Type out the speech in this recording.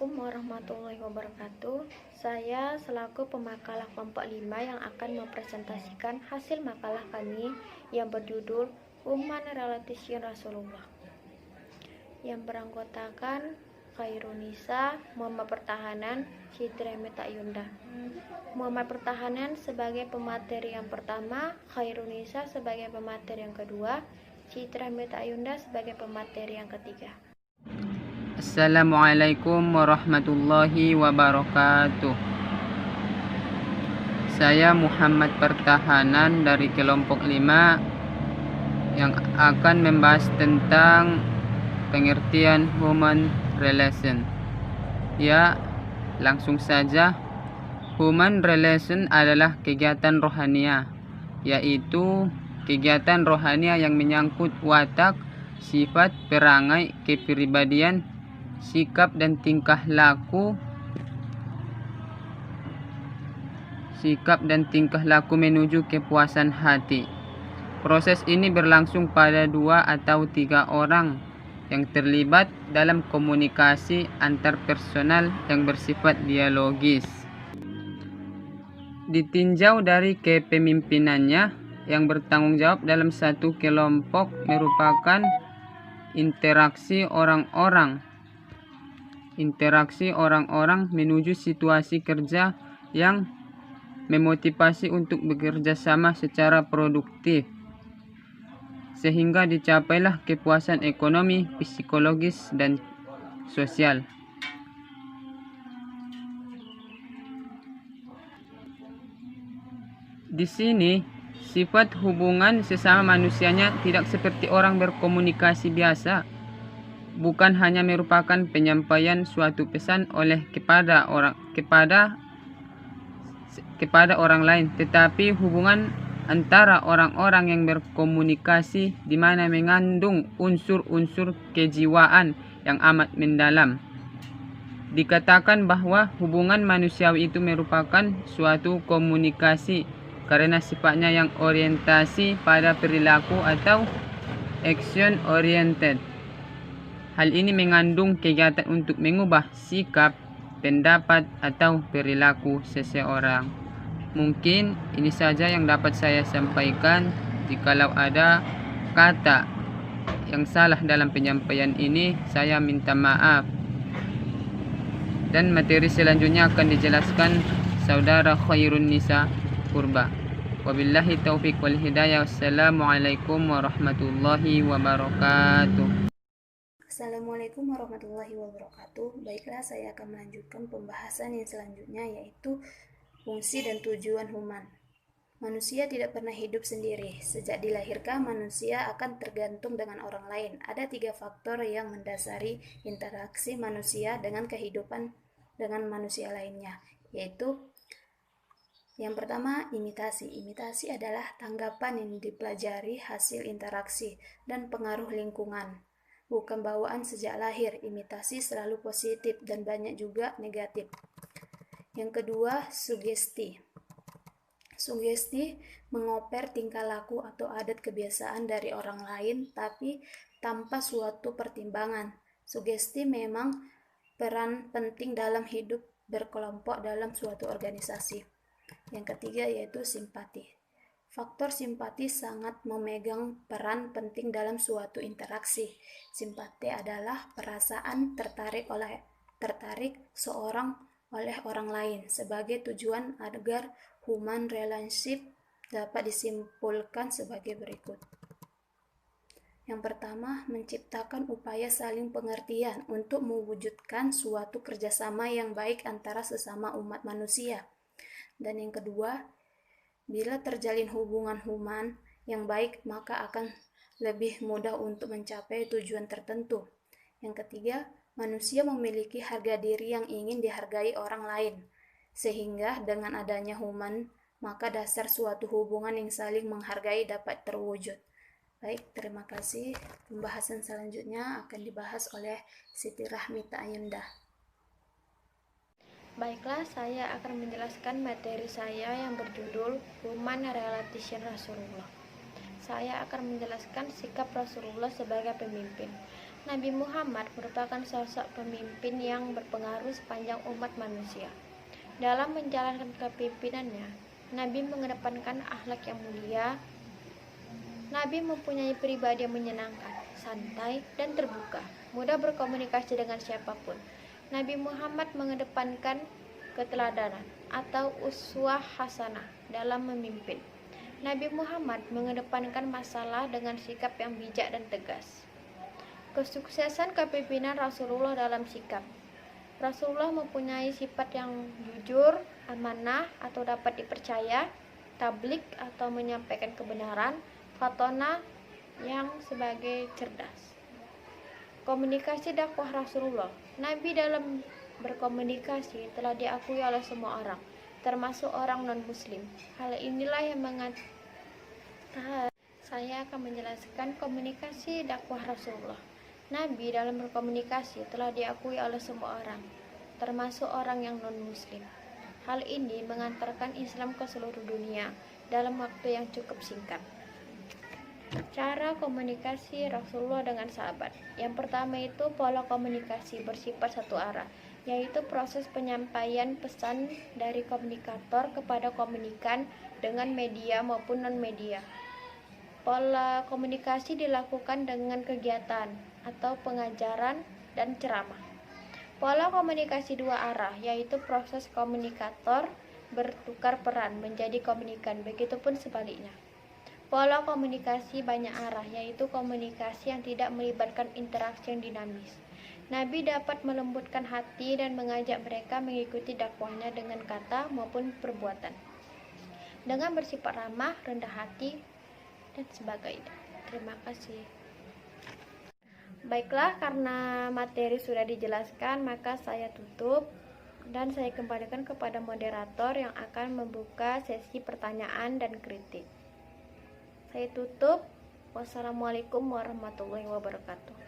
Assalamualaikum warahmatullahi wabarakatuh. Saya selaku pemakalah kelompok 5 yang akan mempresentasikan hasil makalah kami yang berjudul Human Relation Rasulullah, yang beranggotakan Khairunisa, Muhammad Pertahanan, Siti Remeta Ayunda. Muhammad Pertahanan sebagai pemateri yang pertama, Khairunisa sebagai pemateri yang kedua, Siti Remeta Ayunda sebagai pemateri yang ketiga. Assalamualaikum warahmatullahi wabarakatuh. Saya Muhammad Pertahanan dari kelompok 5 yang akan membahas tentang pengertian human relation. Ya, langsung saja. Human relation adalah kegiatan rohania, yaitu kegiatan rohania yang menyangkut watak, sifat, perangai, kepribadian, sikap dan tingkah laku menuju kepuasan hati. Proses ini berlangsung pada 2 atau 3 orang yang terlibat dalam komunikasi antarpersonal yang bersifat dialogis. Ditinjau dari kepemimpinannya, yang bertanggung jawab dalam satu kelompok merupakan interaksi orang-orang menuju situasi kerja yang memotivasi untuk bekerja sama secara produktif, sehingga dicapailah kepuasan ekonomi, psikologis, dan sosial. Di sini, sifat hubungan sesama manusianya tidak seperti orang berkomunikasi biasa. Bukan hanya merupakan penyampaian suatu pesan kepada orang lain, tetapi hubungan antara orang-orang yang berkomunikasi di mana mengandung unsur-unsur kejiwaan yang amat mendalam. Dikatakan bahwa hubungan manusiawi itu merupakan suatu komunikasi karena sifatnya yang orientasi pada perilaku atau action oriented. Hal ini mengandung kegiatan untuk mengubah sikap, pendapat, atau perilaku seseorang. Mungkin ini saja yang dapat saya sampaikan. Jikalau ada kata yang salah dalam penyampaian ini, saya minta maaf. Dan materi selanjutnya akan dijelaskan Saudara Khairunisa Purba. Wabillahi taufiq wal hidayah. Wassalamualaikum warahmatullahi wabarakatuh. Assalamualaikum warahmatullahi wabarakatuh. Baiklah, saya akan melanjutkan pembahasan yang selanjutnya, yaitu fungsi dan tujuan human. Manusia tidak pernah hidup sendiri. Sejak dilahirkan, manusia akan tergantung dengan orang lain. Ada 3 faktor yang mendasari interaksi manusia dengan kehidupan dengan manusia lainnya, yaitu yang pertama, imitasi. Imitasi adalah tanggapan yang dipelajari hasil interaksi dan pengaruh lingkungan. Bukan bawaan sejak lahir, imitasi selalu positif dan banyak juga negatif. Yang kedua, sugesti. Sugesti mengoper tingkah laku atau adat kebiasaan dari orang lain tapi tanpa suatu pertimbangan. Sugesti memang peran penting dalam hidup berkelompok dalam suatu organisasi. Yang ketiga yaitu simpati. Faktor simpati sangat memegang peran penting dalam suatu interaksi. Simpati adalah perasaan tertarik seorang oleh orang lain. Sebagai tujuan agar human relationship dapat disimpulkan sebagai berikut. Yang pertama, menciptakan upaya saling pengertian untuk mewujudkan suatu kerjasama yang baik antara sesama umat manusia. Dan yang kedua, bila terjalin hubungan human yang baik, maka akan lebih mudah untuk mencapai tujuan tertentu. Yang ketiga, manusia memiliki harga diri yang ingin dihargai orang lain. Sehingga dengan adanya human, maka dasar suatu hubungan yang saling menghargai dapat terwujud. Baik, terima kasih. Pembahasan selanjutnya akan dibahas oleh Siti Remeta Ayunda. Baiklah, saya akan menjelaskan materi saya yang berjudul Human Relation Rasulullah. Saya akan menjelaskan sikap Rasulullah sebagai pemimpin. Nabi Muhammad merupakan sosok pemimpin yang berpengaruh sepanjang umat manusia. Dalam menjalankan kepemimpinannya, Nabi mengedepankan akhlak yang mulia. Nabi mempunyai pribadi yang menyenangkan, santai, dan terbuka, mudah berkomunikasi dengan siapapun. Nabi Muhammad mengedepankan keteladanan atau uswah hasanah dalam memimpin. Nabi Muhammad mengedepankan masalah dengan sikap yang bijak dan tegas. Kesuksesan kepemimpinan Rasulullah dalam sikap. Rasulullah mempunyai sifat yang jujur, amanah atau dapat dipercaya, tablik atau menyampaikan kebenaran, fatona yang sebagai cerdas. Komunikasi dakwah Rasulullah. Nabi dalam berkomunikasi telah diakui oleh semua orang, termasuk orang non-muslim. Hal inilah yang saya akan menjelaskan komunikasi dakwah Rasulullah. Nabi dalam berkomunikasi telah diakui oleh semua orang, termasuk orang yang non-muslim. Hal ini mengantarkan Islam ke seluruh dunia dalam waktu yang cukup singkat. Cara komunikasi Rasulullah dengan sahabat. Yang pertama itu pola komunikasi bersifat satu arah, yaitu proses penyampaian pesan dari komunikator kepada komunikan dengan media maupun non-media. Pola komunikasi dilakukan dengan kegiatan atau pengajaran dan ceramah. Pola komunikasi dua arah, yaitu proses komunikator bertukar peran menjadi komunikan, begitupun sebaliknya. Pola komunikasi banyak arah, yaitu komunikasi yang tidak melibatkan interaksi yang dinamis. Nabi dapat melembutkan hati dan mengajak mereka mengikuti dakwahnya dengan kata maupun perbuatan, dengan bersifat ramah, rendah hati, dan sebagainya. Terima kasih. Baiklah, karena materi sudah dijelaskan, maka saya tutup dan saya kembalikan kepada moderator yang akan membuka sesi pertanyaan dan kritik. Saya tutup. Wassalamualaikum warahmatullahi wabarakatuh.